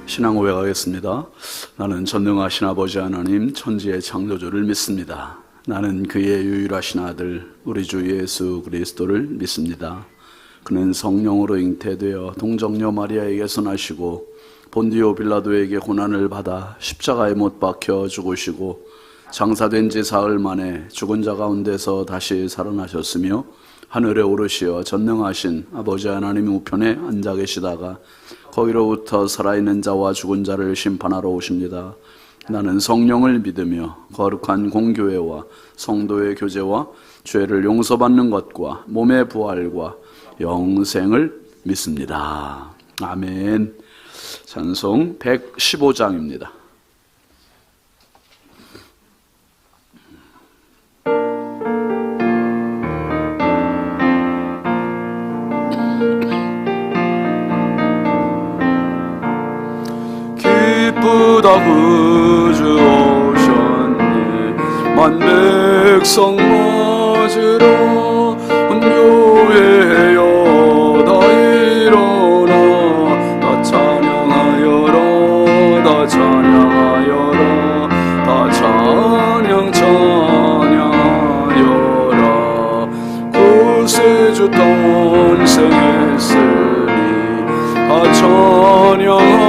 신앙 고백하겠습니다. 나는 전능하신 아버지 하나님 천지의 창조주를 믿습니다. 나는 그의 유일하신 아들 우리 주 예수 그리스도를 믿습니다. 그는 성령으로 잉태되어 동정녀 마리아에게서 나시고 본디오 빌라도에게 고난을 받아 십자가에 못 박혀 죽으시고 장사된 지 사흘 만에 죽은 자 가운데서 다시 살아나셨으며 하늘에 오르시어 전능하신 아버지 하나님 우편에 앉아 계시다가 거기로부터 살아있는 자와 죽은 자를 심판하러 오십니다. 나는 성령을 믿으며 거룩한 공교회와 성도의 교제와 죄를 용서받는 것과 몸의 부활과 영생을 믿습니다. 아멘. 찬송 115장입니다. 기쁘다 구주 오셨네 만 백성 맞으러 온 교회여 다 일어나 다 찬양하여라 다 찬양하여라 다 찬양 찬양하여라 구세주 탄생했으니 다 찬양하여라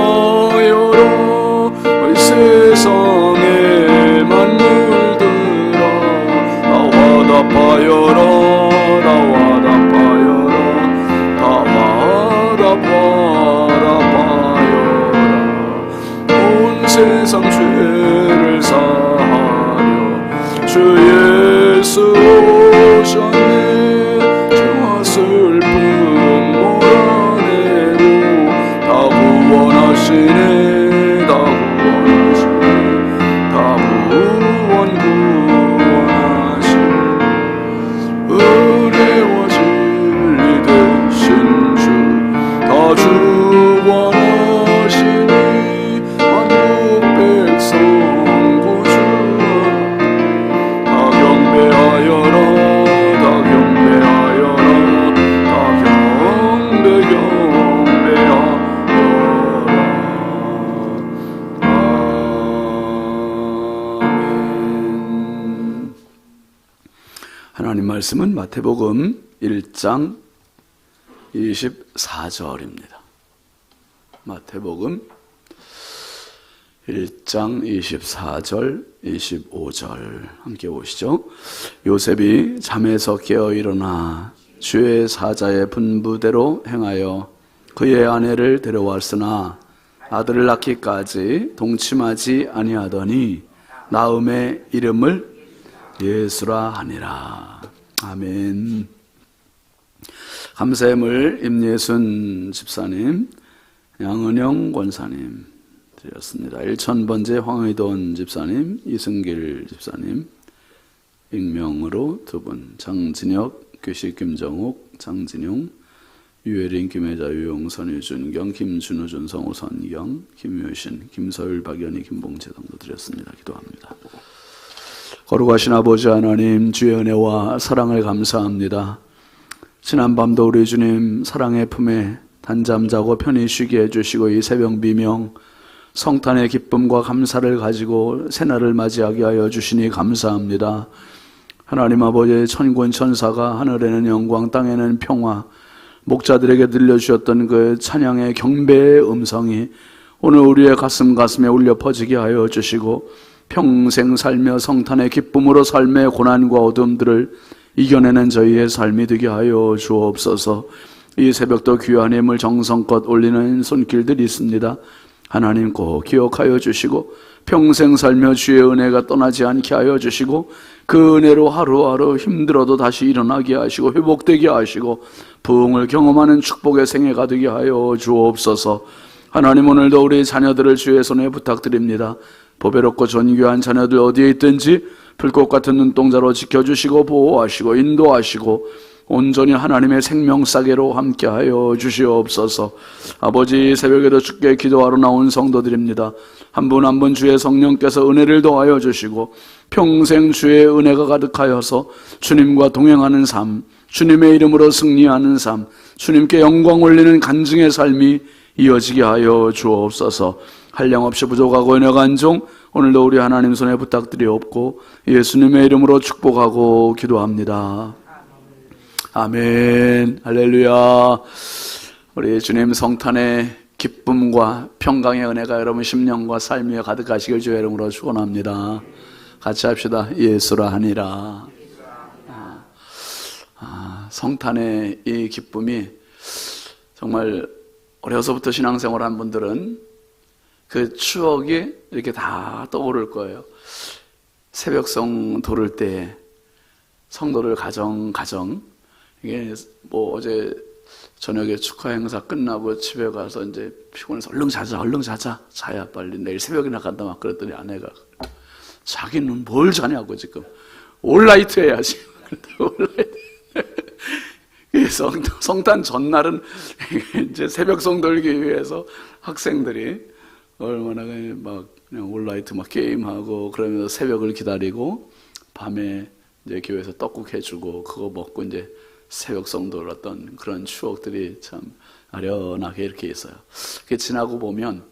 세상의 만물들아 다 화답하여라 다 화답하여라 다 화답하여라 온 세상 죄를 사하려 주 예수 오셨네 죄와 슬픔 몰아내고 다 구원하시네 하나님 말씀은 마태복음 1장 24절입니다. 마태복음 1장 24절, 25절 함께 보시죠. 요셉이 잠에서 깨어 일어나 주의 사자의 분부대로 행하여 그의 아내를 데려왔으나 아들을 낳기까지 동침하지 아니하더니 나음의 이름을 예수라 하니라. 아멘. 감사함을 임예순 집사님, 양은영 권사님 드렸습니다. 1000번째 황의돈 집사님, 이승길 집사님, 익명으로 2분, 장진혁, 규식, 김정욱, 장진용, 유혜린, 김혜자, 유용선, 유준경, 김준우, 준성우, 선경, 김효신, 김서율, 박연희, 김봉재 등도 드렸습니다. 기도합니다. 거룩하신 아버지 하나님, 주의 은혜와 사랑을 감사합니다. 지난밤도 우리 주님 사랑의 품에 단잠 자고 편히 쉬게 해주시고 이 새벽 비명 성탄의 기쁨과 감사를 가지고 새날을 맞이하게 하여 주시니 감사합니다. 하나님 아버지의 천군 천사가 하늘에는 영광 땅에는 평화, 목자들에게 들려주셨던 그 찬양의 경배의 음성이 오늘 우리의 가슴에 울려 퍼지게 하여 주시고 평생 살며 성탄의 기쁨으로 삶의 고난과 어둠들을 이겨내는 저희의 삶이 되게 하여 주옵소서. 이 새벽도 귀한 힘을 정성껏 올리는 손길들이 있습니다. 하나님 꼭 기억하여 주시고 평생 살며 주의 은혜가 떠나지 않게 하여 주시고 그 은혜로 하루하루 힘들어도 다시 일어나게 하시고 회복되게 하시고 부흥을 경험하는 축복의 생애가 되게 하여 주옵소서. 하나님 오늘도 우리 자녀들을 주의 손에 부탁드립니다. 보배롭고 존귀한 자녀들 어디에 있든지 불꽃 같은 눈동자로 지켜주시고 보호하시고 인도하시고 온전히 하나님의 생명싸개로 함께하여 주시옵소서. 아버지 새벽에도 주께 기도하러 나온 성도들입니다. 한 분 한 분 주의 성령께서 은혜를 더하여 주시고 평생 주의 은혜가 가득하여서 주님과 동행하는 삶, 주님의 이름으로 승리하는 삶, 주님께 영광 올리는 간증의 삶이 이어지게 하여 주옵소서. 한량없이 부족하고 연약한 종 오늘도 우리 하나님 손에 부탁드리옵고 예수님의 이름으로 축복하고 기도합니다. 아멘. 할렐루야. 우리 주님 성탄의 기쁨과 평강의 은혜가 여러분 심령과 삶 위에 가득하시길 주의 이름으로 축원합니다. 같이 합시다. 예수라 하니라. 성탄의 이 기쁨이 정말 어려서부터 신앙생활한 분들은 그 추억이 이렇게 다 떠오를 거예요. 새벽송 도를 때 성도들 가정 이게 뭐 어제 저녁에 축하 행사 끝나고 집에 가서 이제 피곤해서 얼른 자자 자야 빨리 내일 새벽에 나간다 막 그랬더니 아내가 자기는 뭘 자냐고 지금 올라이트 해야지. 성탄 전날은 이제 새벽송 돌기 위해서 학생들이 얼마나 막 그냥 온라이트 막 게임하고 그러면서 새벽을 기다리고 밤에 이제 교회에서 떡국 해주고 그거 먹고 이제 새벽송 돌았던 그런 추억들이 참 아련하게 이렇게 있어요. 그게 지나고 보면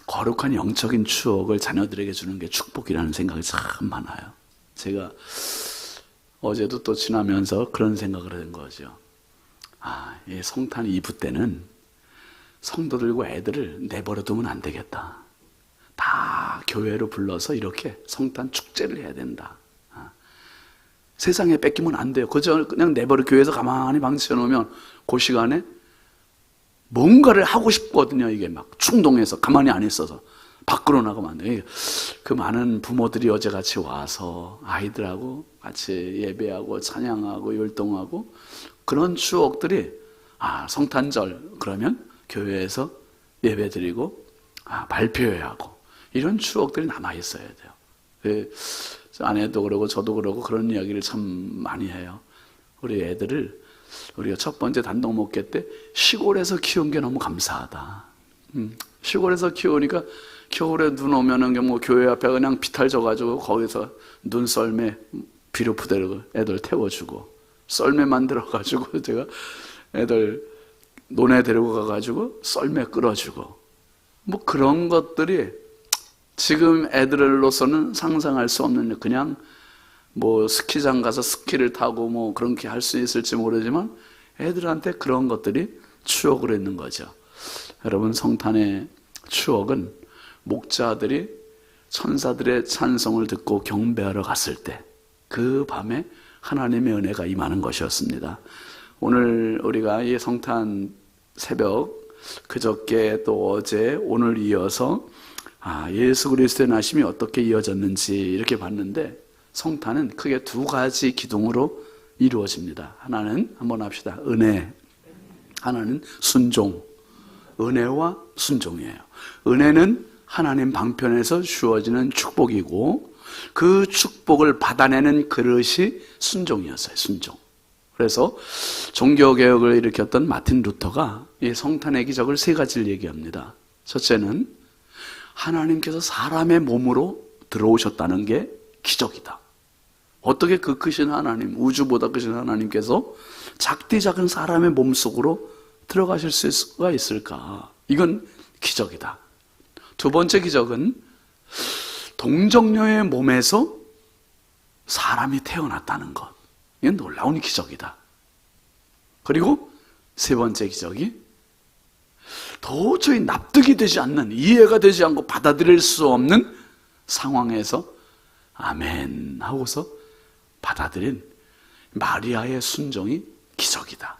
거룩한 영적인 추억을 자녀들에게 주는 게 축복이라는 생각이 참 많아요. 제가 어제도 또 지나면서 그런 생각을 한 거죠. 이 성탄 이브 때는 성도들과 애들을 내버려 두면 안 되겠다. 다 교회로 불러서 이렇게 성탄 축제를 해야 된다. 세상에 뺏기면 안 돼요. 그저 그냥 내버려 교회에서 가만히 방치해 놓으면 그 시간에 뭔가를 하고 싶거든요. 이게 막 충동해서 가만히 안 있어서 밖으로 나가면 안 돼요. 그 많은 부모들이 어제같이 와서 아이들하고 같이 예배하고 찬양하고 율동하고 그런 추억들이 성탄절 그러면 교회에서 예배드리고 발표해야 하고 이런 추억들이 남아있어야 돼요. 아내도 그러고 저도 그러고 그런 이야기를 참 많이 해요. 우리 애들을 우리가 첫 번째 단독 목회 때 시골에서 키운 게 너무 감사하다. 시골에서 키우니까 겨울에 눈 오면은 뭐 교회 앞에 그냥 비탈져가지고 거기서 눈썰매 비료 푸대로 애들 태워주고 썰매 만들어가지고 제가 애들 논에 데리고 가가지고 썰매 끌어주고 뭐 그런 것들이 지금 애들로서는 상상할 수 없는 그냥 뭐 스키장 가서 스키를 타고 뭐 그렇게 할 수 있을지 모르지만 애들한테 그런 것들이 추억으로 있는 거죠. 여러분 성탄의 추억은 목자들이 천사들의 찬송을 듣고 경배하러 갔을 때 그 밤에 하나님의 은혜가 임하는 것이었습니다. 오늘 우리가 이 성탄 새벽 그저께 또 어제 오늘 이어서 예수 그리스도의 나심이 어떻게 이어졌는지 이렇게 봤는데 성탄은 크게 두 가지 기둥으로 이루어집니다. 하나는 한번 합시다. 은혜. 하나는 순종. 은혜와 순종이에요. 은혜는 하나님 방편에서 주어지는 축복이고 그 축복을 받아내는 그릇이 순종이었어요. 순종. 그래서 종교개혁을 일으켰던 마틴 루터가 이 성탄의 기적을 세 가지를 얘기합니다. 첫째는 하나님께서 사람의 몸으로 들어오셨다는 게 기적이다. 어떻게 그 크신 하나님, 우주보다 크신 하나님께서 작디 작은 사람의 몸속으로 들어가실 수가 있을까? 이건 기적이다. 두 번째 기적은 동정녀의 몸에서 사람이 태어났다는 것. 이건 놀라운 기적이다. 그리고 세 번째 기적이 도저히 납득이 되지 않는, 이해가 되지 않고 받아들일 수 없는 상황에서 아멘 하고서 받아들인 마리아의 순종이 기적이다.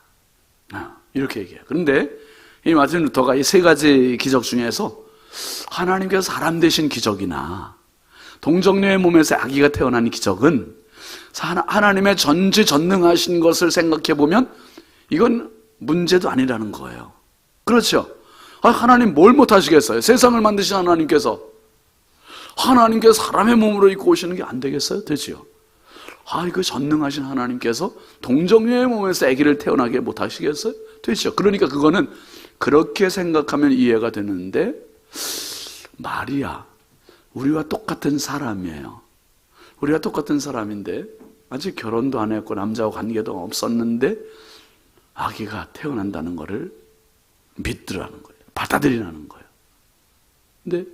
이렇게 얘기해요. 그런데 이 마틴 루터가 이 세 가지 기적 중에서 하나님께서 사람 되신 기적이나 동정녀의 몸에서 아기가 태어난 기적은 하나님의 전지전능하신 것을 생각해 보면 이건 문제도 아니라는 거예요. 그렇죠? 하나님 뭘 못하시겠어요? 세상을 만드신 하나님께서 사람의 몸으로 입고 오시는 게 안 되겠어요? 되지요? 이거 전능하신 하나님께서 동정녀의 몸에서 아기를 태어나게 못하시겠어요? 되죠? 그러니까 그거는 그렇게 생각하면 이해가 되는데 마리아, 우리와 똑같은 사람이에요. 우리가 똑같은 사람인데 아직 결혼도 안 했고 남자와 관계도 없었는데 아기가 태어난다는 것을 믿더라는 거예요. 받아들이라는 거예요. 근데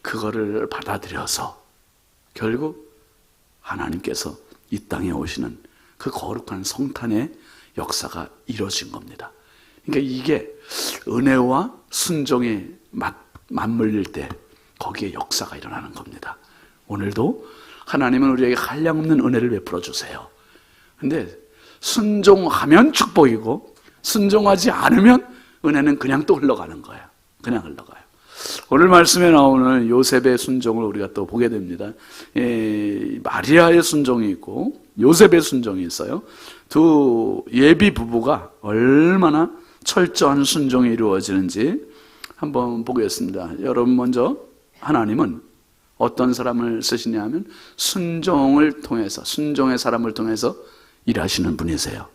그거를 받아들여서 결국 하나님께서 이 땅에 오시는 그 거룩한 성탄의 역사가 이루어진 겁니다. 그러니까 이게 은혜와 순종이 맞물릴 때 거기에 역사가 일어나는 겁니다. 오늘도 하나님은 우리에게 한량없는 은혜를 베풀어 주세요. 근데 순종하면 축복이고 순종하지 않으면 은혜는 그냥 또 흘러가는 거예요. 그냥 흘러가요. 오늘 말씀에 나오는 요셉의 순종을 우리가 또 보게 됩니다. 마리아의 순종이 있고 요셉의 순종이 있어요. 두 예비 부부가 얼마나 철저한 순종이 이루어지는지 한번 보겠습니다. 여러분, 먼저 하나님은 어떤 사람을 쓰시냐 하면 순종을 통해서, 순종의 사람을 통해서 일하시는 분이세요.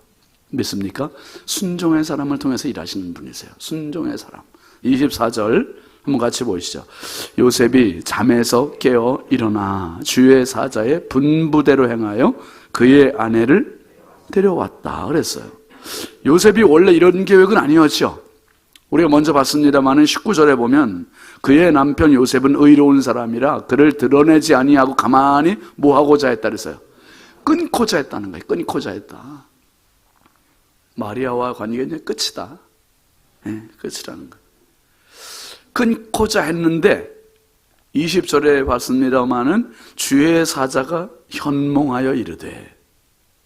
믿습니까? 순종의 사람을 통해서 일하시는 분이세요. 순종의 사람. 24절 한번 같이 보시죠. 요셉이 잠에서 깨어 일어나 주의 사자의 분부대로 행하여 그의 아내를 데려왔다 그랬어요. 요셉이 원래 이런 계획은 아니었죠. 우리가 먼저 봤습니다마는 19절에 보면 그의 남편 요셉은 의로운 사람이라 그를 드러내지 아니하고 가만히 뭐하고자 했다 그랬어요. 끊고자 했다는 거예요. 끊고자 했다. 마리아와 관계가 이제 끝이다. 네, 끝이라는 거예요. 끊고자 했는데 20절에 봤습니다마는 주의 사자가 현몽하여 이르되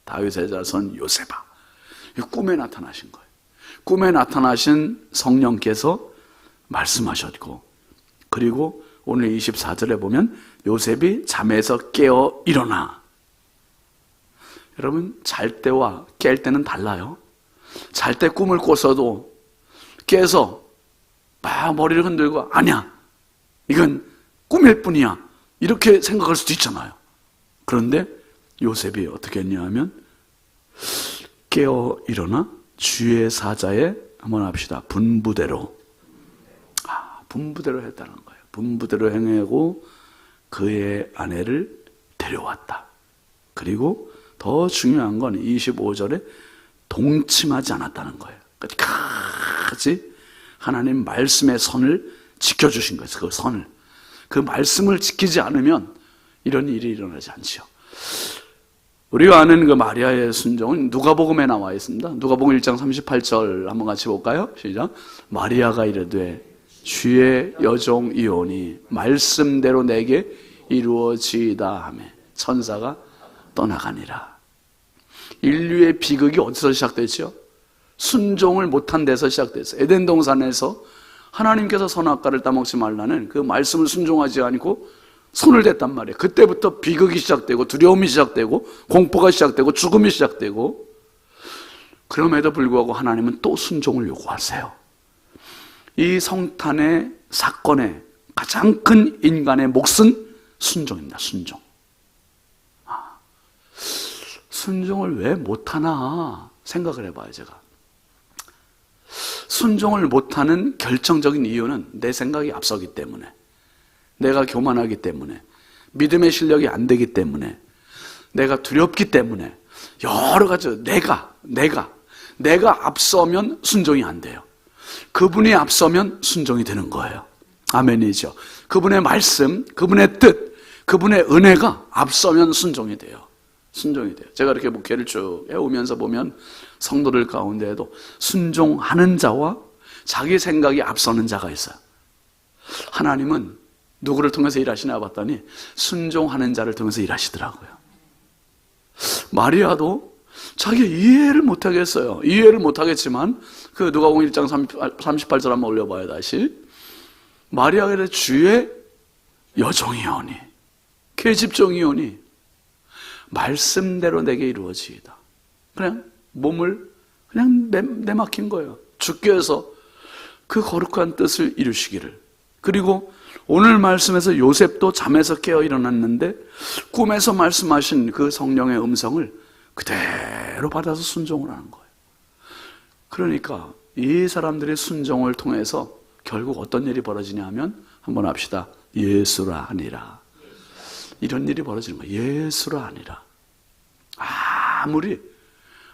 다윗의 자손 요셉아, 꿈에 나타나신 거예요. 꿈에 나타나신 성령께서 말씀하셨고, 그리고 오늘 24절에 보면 요셉이 잠에서 깨어 일어나. 여러분, 잘 때와 깰 때는 달라요. 잘 때 꿈을 꿨어도 깨서 막 머리를 흔들고 아니야, 이건 꿈일 뿐이야, 이렇게 생각할 수도 있잖아요. 그런데 요셉이 어떻게 했냐 하면 깨어 일어나 주의 사자의, 한번 합시다, 분부대로, 분부대로 했다는 거예요. 분부대로 행하고 그의 아내를 데려왔다. 그리고 더 중요한 건 25절에 동침하지 않았다는 거예요. 끝까지 하나님 말씀의 선을 지켜주신 거예요. 그 선을, 그 말씀을 지키지 않으면 이런 일이 일어나지 않죠. 우리가 아는 그 마리아의 순종은 누가복음에 나와 있습니다. 누가복음 1장 38절 한번 같이 볼까요? 시작. 마리아가 이르되 주의 여종 이오니 말씀대로 내게 이루어지이다 하며 천사가 떠나가니라. 인류의 비극이 어디서 시작됐죠? 순종을 못한 데서 시작됐어요. 에덴 동산에서 하나님께서 선악과를 따먹지 말라는 그 말씀을 순종하지 않고 손을 댔단 말이에요. 그때부터 비극이 시작되고 두려움이 시작되고 공포가 시작되고 죽음이 시작되고, 그럼에도 불구하고 하나님은 또 순종을 요구하세요. 이 성탄의 사건의 가장 큰 인간의 몫은 순종입니다. 순종. 순종을 왜 못하나 생각을 해봐요. 제가 순종을 못하는 결정적인 이유는 내 생각이 앞서기 때문에, 내가 교만하기 때문에, 믿음의 실력이 안 되기 때문에, 내가 두렵기 때문에, 여러 가지, 내가 앞서면 순종이 안 돼요. 그분이 앞서면 순종이 되는 거예요. 아멘이죠. 그분의 말씀, 그분의 뜻, 그분의 은혜가 앞서면 순종이 돼요. 순종이 돼요. 제가 이렇게 목회를 쭉 해오면서 보면 성도들 가운데에도 순종하는 자와 자기 생각이 앞서는 자가 있어요. 하나님은 누구를 통해서 일하시나 봤더니 순종하는 자를 통해서 일하시더라고요. 마리아도 자기 이해를 못하겠어요. 이해를 못하겠지만 그 누가복음 1장 38절 한번 올려봐요. 다시. 마리아가 이르되 주의 여종이오니, 계집종이오니 말씀대로 내게 이루어지이다. 그냥 몸을 그냥 내막힌 거예요. 주께서 그 거룩한 뜻을 이루시기를. 그리고 오늘 말씀에서 요셉도 잠에서 깨어 일어났는데 꿈에서 말씀하신 그 성령의 음성을 그대로 받아서 순종을 하는 거예요. 그러니까 이 사람들의 순종을 통해서 결국 어떤 일이 벌어지냐 하면, 한번 합시다. 예수라 하니라. 이런 일이 벌어지는 거예요. 예수라 하니라.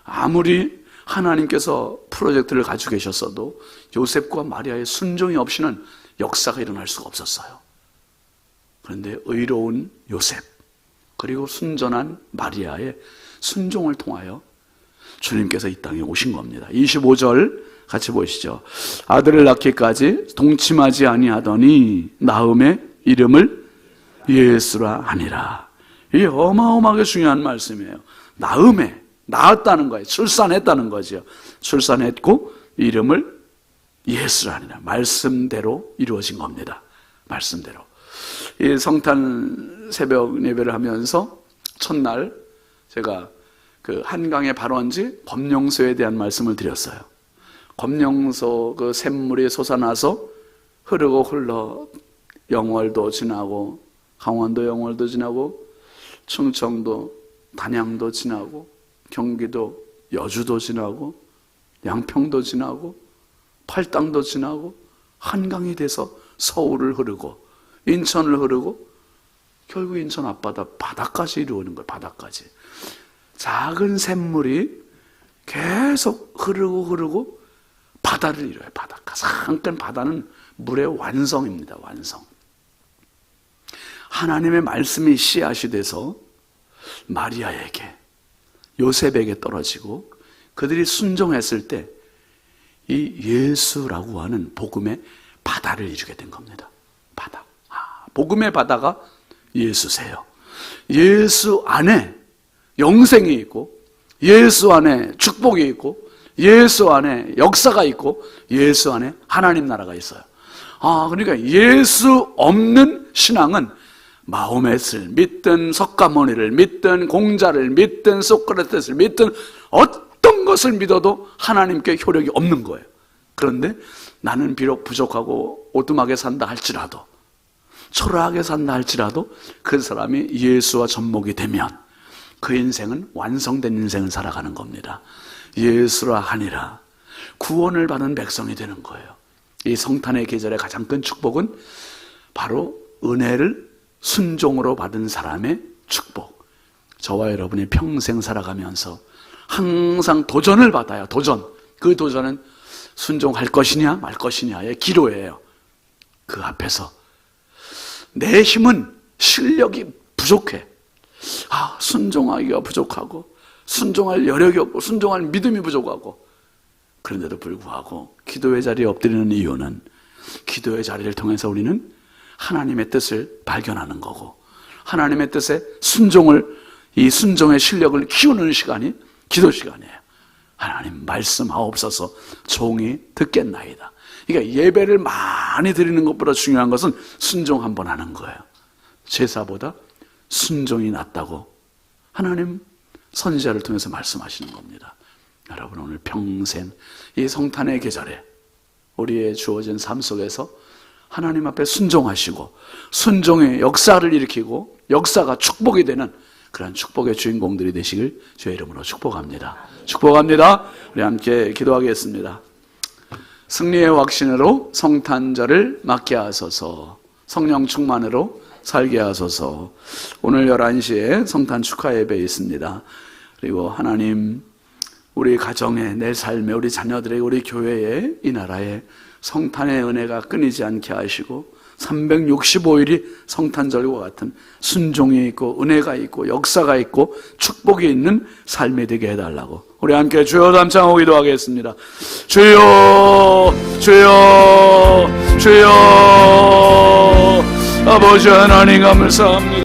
아무리 하나님께서 프로젝트를 가지고 계셨어도 요셉과 마리아의 순종이 없이는 역사가 일어날 수가 없었어요. 그런데 의로운 요셉 그리고 순전한 마리아의 순종을 통하여 주님께서 이 땅에 오신 겁니다. 25절 같이 보시죠. 아들을 낳기까지 동침하지 아니하더니 나음의 이름을 예수라 하니라. 이게 어마어마하게 중요한 말씀이에요. 나음에 낳았다는 거예요. 출산했다는 거죠. 출산했고 이름을 예수라 하니라. 말씀대로 이루어진 겁니다. 말씀대로. 이 성탄 새벽 예배를 하면서 첫날 제가 그 한강의 발원지 검룡소에 대한 말씀을 드렸어요. 검룡소 그 샘물이 솟아나서 흐르고 흘러 영월도 지나고 강원도 영월도 지나고 충청도 단양도 지나고 경기도 여주도 지나고 양평도 지나고 팔당도 지나고 한강이 돼서 서울을 흐르고 인천을 흐르고 결국 인천 앞바다 바다까지 이루어오는 거예요. 바다까지. 작은 샘물이 계속 흐르고 바다를 이뤄요. 바다. 가장 바다는 물의 완성입니다. 완성. 하나님의 말씀이 씨앗이 돼서 마리아에게 요셉에게 떨어지고 그들이 순종했을 때 이 예수라고 하는 복음의 바다를 이루게 된 겁니다. 바다. 복음의 바다가 예수세요. 예수 안에 영생이 있고 예수 안에 축복이 있고 예수 안에 역사가 있고 예수 안에 하나님 나라가 있어요. 그러니까 예수 없는 신앙은 마호멧을 믿든 석가모니를 믿든 공자를 믿든 소크라테스를 믿든 어떤 것을 믿어도 하나님께 효력이 없는 거예요. 그런데 나는 비록 부족하고 오두막에 산다 할지라도 초라하게 산다 할지라도 그 사람이 예수와 접목이 되면 그 인생은 완성된 인생을 살아가는 겁니다. 예수라 하니라. 구원을 받은 백성이 되는 거예요. 이 성탄의 계절의 가장 큰 축복은 바로 은혜를 순종으로 받은 사람의 축복. 저와 여러분이 평생 살아가면서 항상 도전을 받아요. 도전. 그 도전은 순종할 것이냐 말 것이냐의 기로예요. 그 앞에서 내 힘은 실력이 부족해. 순종하기가 부족하고 순종할 여력이 없고 순종할 믿음이 부족하고 그런데도 불구하고 기도의 자리에 엎드리는 이유는 기도의 자리를 통해서 우리는 하나님의 뜻을 발견하는 거고 하나님의 뜻에 이 순종의 실력을 키우는 시간이 기도 시간이에요. 하나님 말씀하옵소서 종이 듣겠나이다. 그러니까 예배를 많이 드리는 것보다 중요한 것은 순종 한번 하는 거예요. 제사보다 순종이 낫다고 하나님 선지자를 통해서 말씀하시는 겁니다. 여러분 오늘 평생 이 성탄의 계절에 우리의 주어진 삶 속에서 하나님 앞에 순종하시고 순종의 역사를 일으키고 역사가 축복이 되는 그런 축복의 주인공들이 되시길 주의 이름으로 축복합니다. 축복합니다. 우리 함께 기도하겠습니다. 승리의 확신으로 성탄절을 맞게 하소서. 성령 충만으로 살게 하소서. 오늘 11시에 성탄 축하 예배 있습니다. 그리고 하나님 우리 가정에 내 삶에 우리 자녀들에게 우리 교회에 이 나라에 성탄의 은혜가 끊이지 않게 하시고 365일이 성탄절과 같은 순종이 있고 은혜가 있고 역사가 있고 축복이 있는 삶이 되게 해달라고 우리 함께 주여 담창하고 기도하겠습니다. 주여 주여 주여 아버지 하나님 감사합니다.